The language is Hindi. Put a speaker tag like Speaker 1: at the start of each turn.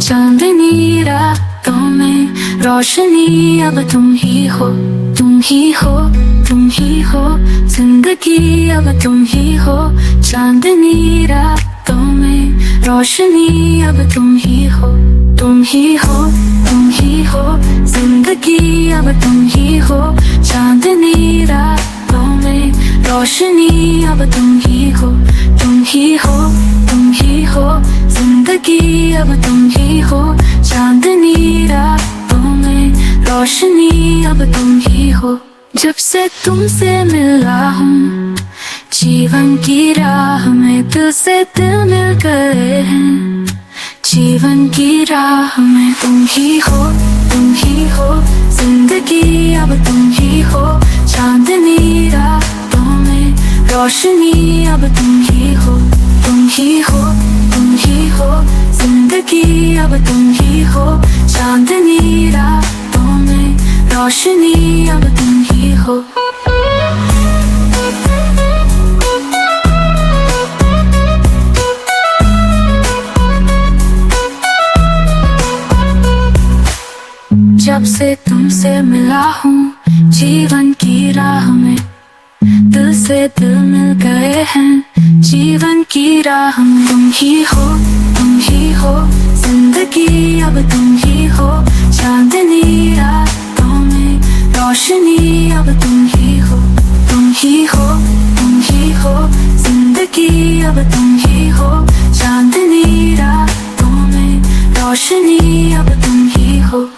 Speaker 1: चांदनी रातों में रोशनी अब तुम ही हो, तुम ही हो, तुम ही हो। जिंदगी अब तुम ही हो। चांदनी रातों में रोशनी अब तुम ही हो, तुम ही हो, तुम ही हो। जिंदगी अब तुम ही हो। चांदनी रातों में रोशनी अब तुम ही हो, तुम ही हो, तुम ही हो। जिंदगी अब तुम ही हो। चांदनी रातों में रोशनी अब तुम ही हो। जब से तुमसे मिला हूँ जीवन की राह में, दिल से दिल मिल गए हैं। जीवन की राह में तुम ही हो, तुम ही हो। जिंदगी अब तुम ही हो। चांदनी रातों में रोशनी अब तुम ही हो, तुम ही हो, तुम ही हो। जिंदगी अब तुम ही हो। चांदनी रातों में रोशनी अब तुम ही हो। जब से तुमसे मिला हूँ जीवन की राह में, दिल से दिल मिल गए हैं। जीवन की राह में तुम ही हो, तुम ही हो। जिंदगी अब तुम ही हो। चांदनी रातों में रोशनी अब तुम ही हो, तुम ही हो, तुम ही हो। जिंदगी अब तुम ही हो। चांदनी रातों में रोशनी अब तुम ही हो।